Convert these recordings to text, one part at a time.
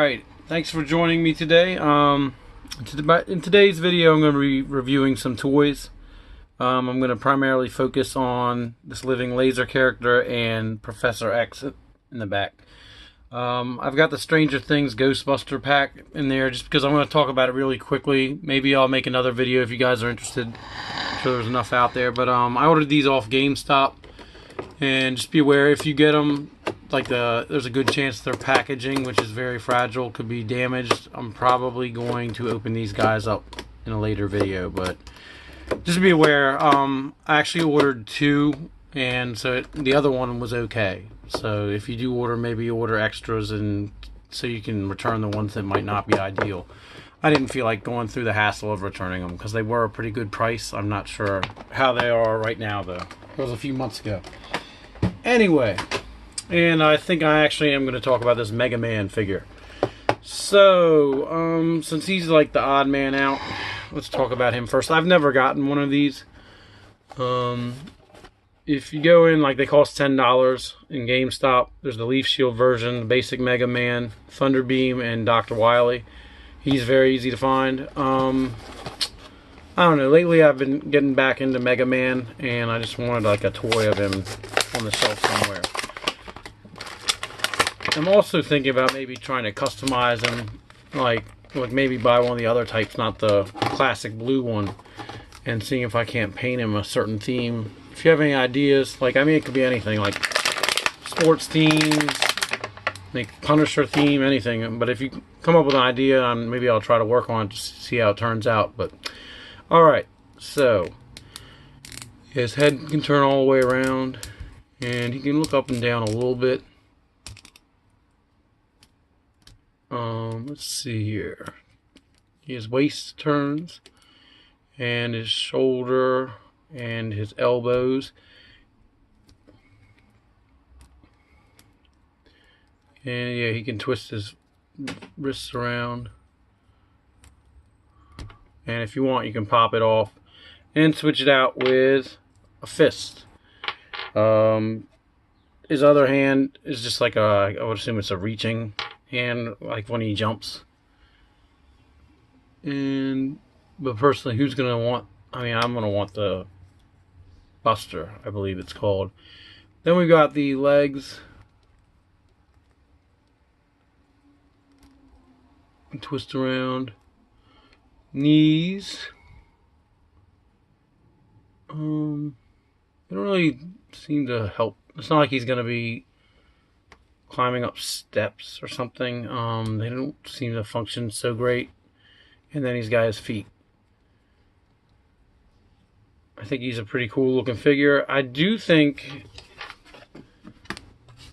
Alright, thanks for joining me today. In today's video I'm going to be reviewing some toys. I'm going to primarily focus on this living laser character and Professor X in the back. I've got the Stranger Things Ghostbuster pack in there just because I'm going to talk about it really quickly. Maybe I'll make another video if you guys are interested. I'm sure there's enough out there. But I ordered these off GameStop. And just be aware, if you get them, there's a good chance their packaging, which is very fragile, could be damaged. I'm probably going to open these guys up in a later video, but just be aware. I actually ordered two, and so the other one was okay. So if you do order, maybe order extras, and so you can return the ones that might not be ideal. I didn't feel like going through the hassle of returning them because they were a pretty good price. I'm not sure how they are right now, though. It was a few months ago. Anyway, and I think I actually am going to talk about this Mega Man figure. So, since he's like the odd man out, let's talk about him first. I've never gotten one of these. If you go in, they cost $10 in GameStop. There's the Leaf Shield version, the basic Mega Man, Thunderbeam, and Dr. Wily. He's very easy to find. I don't know, lately I've been getting back into Mega Man, and I just wanted a toy of him on the shelf somewhere. I'm also thinking about maybe trying to customize him, like maybe buy one of the other types, not the classic blue one, and seeing if I can't paint him a certain theme. If you have any ideas, it could be anything, like sports teams, Punisher theme, anything. But if you come up with an idea, maybe I'll try to work on it to see how it turns out. But alright, so his head can turn all the way around, and he can look up and down a little bit. Let's see here. His waist turns, and his shoulder, and his elbows. And yeah, he can twist his wrists around. And if you want, you can pop it off and switch it out with a fist. His other hand is just I would assume it's a reaching hand, like when he jumps. But personally, who's gonna want? I'm gonna want the Buster, I believe it's called. Then we got the legs. Twist around. Knees. They don't really seem to help. It's not like he's gonna be climbing up steps or something. They don't seem to function so great. And then he's got his feet. I think he's a pretty cool looking figure. I do think,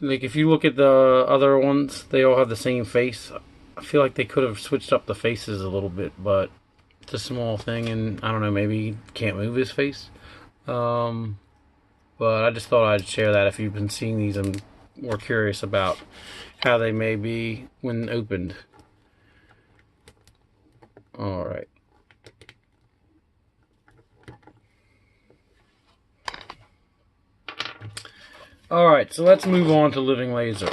if you look at the other ones, they all have the same face. I feel like they could have switched up the faces a little bit, but it's a small thing, and I don't know, maybe he can't move his face. But I just thought I'd share that if you've been seeing these and were curious about how they may be when opened. Alright. Alright, so let's move on to Living Laser.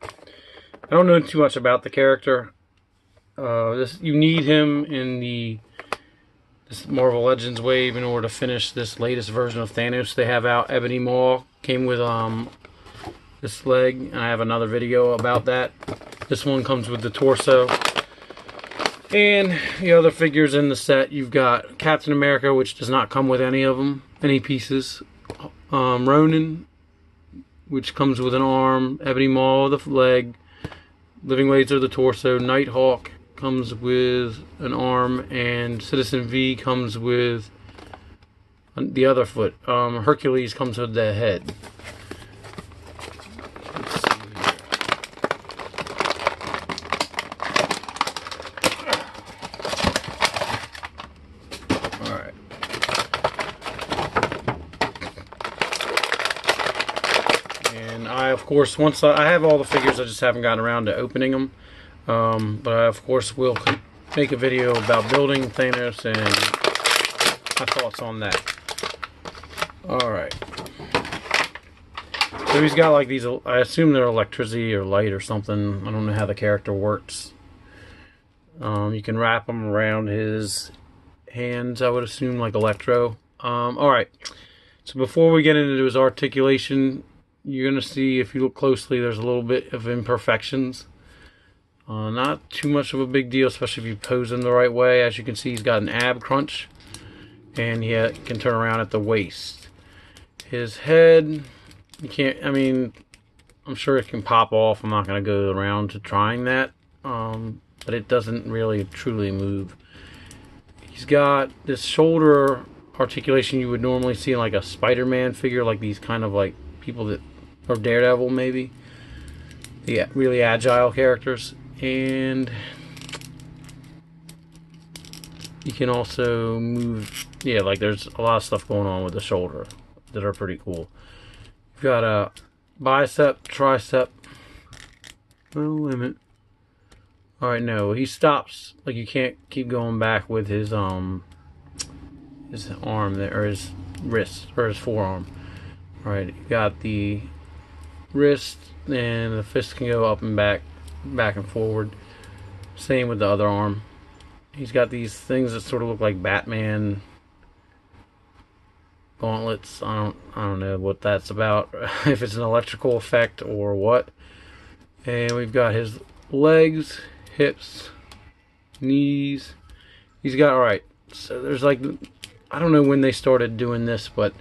I don't know too much about the character. You need him in this Marvel Legends wave in order to finish this latest version of Thanos they have out. Ebony Maw came with this leg, and I have another video about that. This one comes with the torso. And the other figures in the set, you've got Captain America, which does not come with any of them, any pieces. Ronin, which comes with an arm. Ebony Maw, the leg. Living Laser, the torso. Nighthawk comes with an arm, and Citizen V comes with the other foot. Hercules comes with the head. Let's see here. Alright. And I, of course, once I have all the figures, I just haven't gotten around to opening them. But I, of course, will make a video about building Thanos and my thoughts on that. Alright. So he's got like these, I assume they're electricity or light or something. I don't know how the character works. You can wrap them around his hands, I would assume, like electro. Alright, so before we get into his articulation, you're going to see, if you look closely, there's a little bit of imperfections. Not too much of a big deal, especially if you pose him the right way. As you can see, he's got an ab crunch, and he can turn around at the waist. His head, you can't, I mean, I'm sure it can pop off. I'm not going to go around to trying that, but it doesn't really truly move. He's got this shoulder articulation you would normally see in like a Spider-Man figure, like these kind of like people that, or Daredevil maybe, the really agile characters. And you can also move, yeah, like there's a lot of stuff going on with the shoulder that are pretty cool. You've got a bicep, tricep, no limit. Alright, no, he stops, like you can't keep going back with his arm there, or his wrist, or his forearm. Alright, you got the wrist, and the fist can go up and back and forward. Same with the other arm. He's got these things that sort of look like Batman gauntlets. I don't know what that's about, if it's an electrical effect or what. And we've got his legs, hips, knees. He's got, alright, so there's like, I don't know when they started doing this, but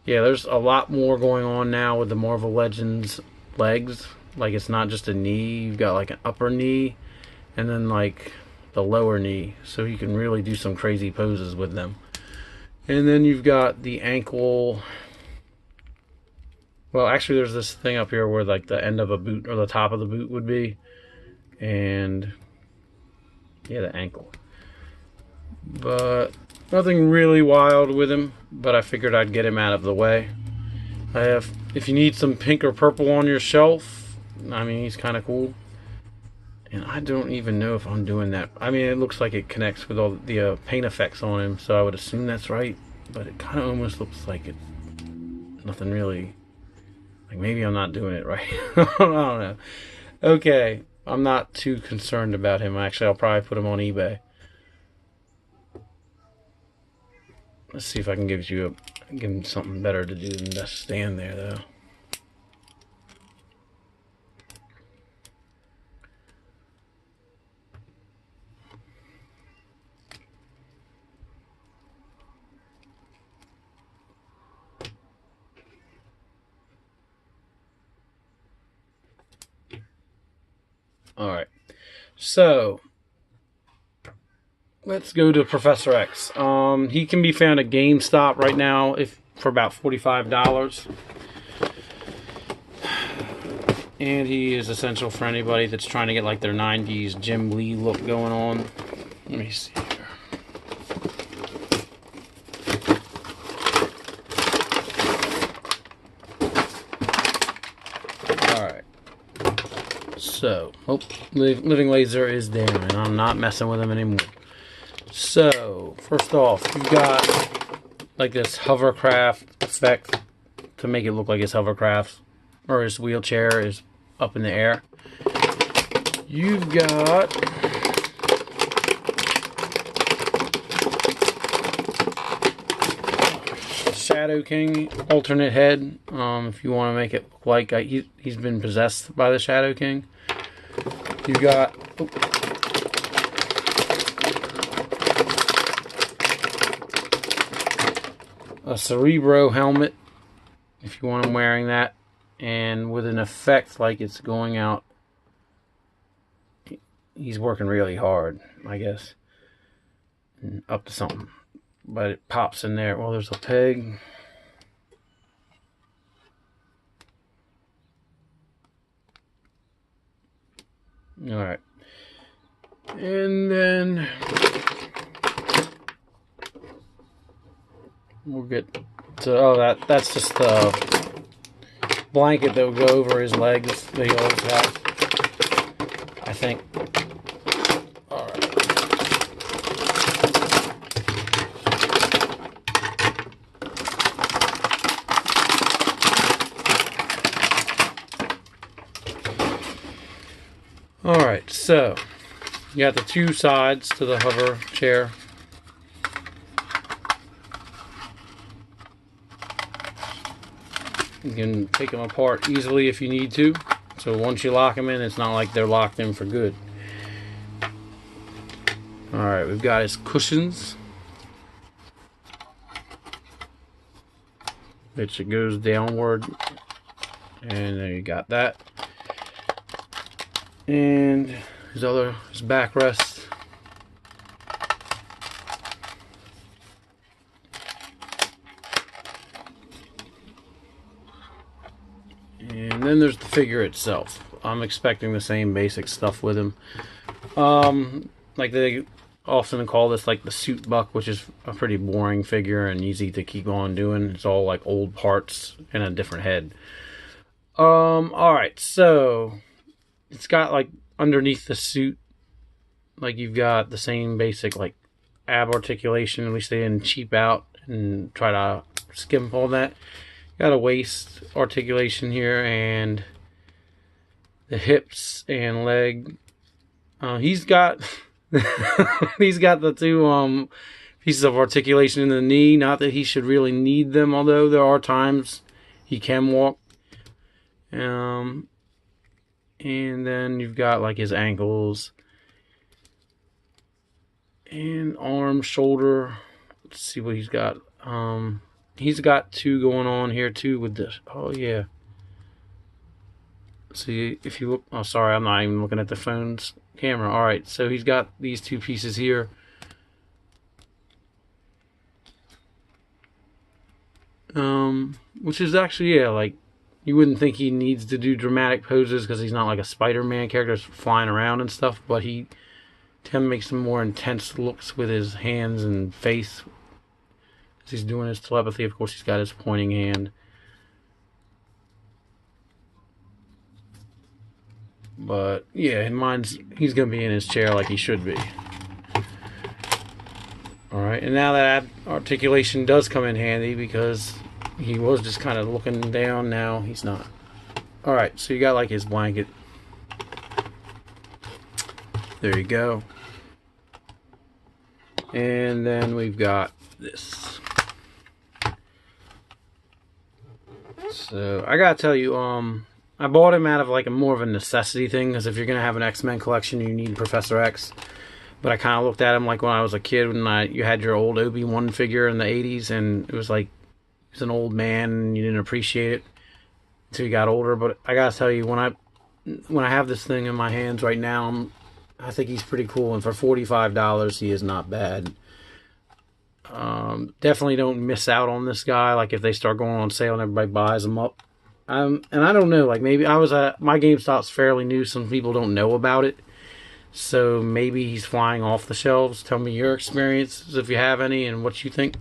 yeah, there's a lot more going on now with the Marvel Legends legs. Like, it's not just a knee, you've got like an upper knee and then like the lower knee, so you can really do some crazy poses with them. And then you've got the ankle. Well, actually there's this thing up here where like the end of a boot, or the top of the boot would be, and yeah, the ankle. But nothing really wild with him, but I figured I'd get him out of the way. I have, if you need some pink or purple on your shelf, I mean, he's kind of cool. And I don't even know if I'm doing that. I mean, it looks like it connects with all the paint effects on him, so I would assume that's right. But it kind of almost looks like it's nothing really, like maybe I'm not doing it right. I don't know. Okay, I'm not too concerned about him. Actually, I'll probably put him on eBay. Let's see if I can give him something better to do than just stand there, though. Alright, so let's go to Professor X. He can be found at GameStop right now for about $45. And he is essential for anybody that's trying to get like their 90s Jim Lee look going on. Let me see here. Alright. So, Living Laser is there, and I'm not messing with him anymore. So, first off, you've got like this hovercraft effect to make it look like his hovercraft, or his wheelchair is up in the air. You've got Shadow King alternate head, if you want to make it look like he's been possessed by the Shadow King. You've got a Cerebro helmet, if you want him wearing that, and with an effect like it's going out. He's working really hard, I guess, and up to something, but it pops in there. Well, there's a peg. Alright, and then we'll get to, oh, that's just the blanket that will go over his legs that he always has, I think. Alright. Alright, so you got the two sides to the hover chair. You can take them apart easily if you need to. So once you lock them in, it's not like they're locked in for good. Alright, we've got his cushions, which it goes downward. And there you got that. And his backrest. And then there's the figure itself. I'm expecting the same basic stuff with him. Like they often call this like the suit buck, which is a pretty boring figure and easy to keep on doing. It's all like old parts and a different head. Alright, so it's got like underneath the suit, like you've got the same basic like ab articulation. At least they didn't cheap out and try to skimp all that. Got a waist articulation here and the hips and leg. He's got he's got the two pieces of articulation in the knee. Not that he should really need them, although there are times he can walk. And then you've got like his ankles and arm, shoulder. Let's see what he's got. He's got two going on here too with this. Oh yeah. See if you look. Oh, sorry, I'm not even looking at the phone's camera. All right, so he's got these two pieces here. Which is actually, yeah, like you wouldn't think he needs to do dramatic poses because he's not like a Spider-Man character flying around and stuff, but he tends to make some more intense looks with his hands and face as he's doing his telepathy. Of course, he's got his pointing hand. But yeah, he's gonna be in his chair like he should be. Alright, and now that articulation does come in handy because he was just kind of looking down. Now he's not. Alright, so you got like his blanket. There you go. And then we've got this. So I gotta tell you, I bought him out of like more of a necessity thing, because if you're gonna have an X-Men collection, you need Professor X. But I kind of looked at him like when I was a kid, when you had your old Obi-Wan figure in the 80s, and it was like he was an old man, and you didn't appreciate it until you got older. But I gotta tell you, when I have this thing in my hands right now, I think he's pretty cool, and for $45, he is not bad. Definitely don't miss out on this guy. Like if they start going on sale and everybody buys them up. And I don't know, like maybe my GameStop's fairly new. Some people don't know about it. So maybe he's flying off the shelves. Tell me your experiences if you have any and what you think.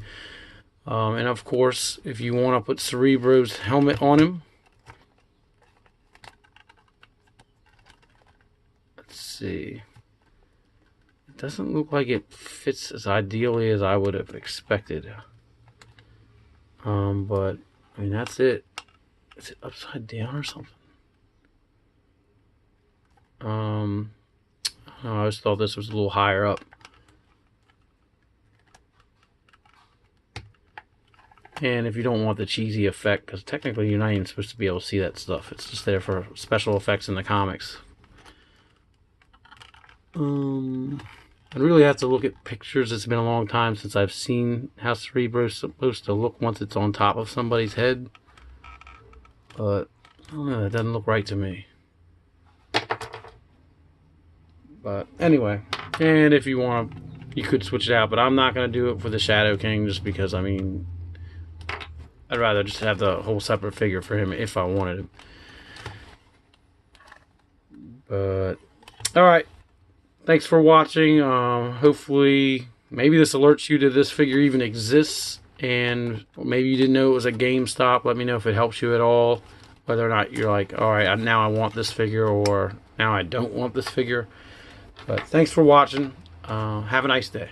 And of course, if you want to put Cerebro's helmet on him. Let's see. It doesn't look like it fits as ideally as I would have expected. But I mean, that's it. Is it upside down or something? I always thought this was a little higher up. And if you don't want the cheesy effect, because technically you're not even supposed to be able to see that stuff. It's just there for special effects in the comics. I'd really have to look at pictures. It's been a long time since I've seen how Cerebro's supposed to look once it's on top of somebody's head. But, I don't know, that doesn't look right to me. But, anyway. And if you want to, you could switch it out. But I'm not going to do it for the Shadow King just because, I mean, I'd rather just have the whole separate figure for him if I wanted him. But, alright. Thanks for watching. Hopefully, maybe this alerts you that this figure even exists. And maybe you didn't know it was at GameStop. Let me know if it helps you at all. Whether or not you're like, alright, now I want this figure, or now I don't want this figure. But thanks for watching. Have a nice day.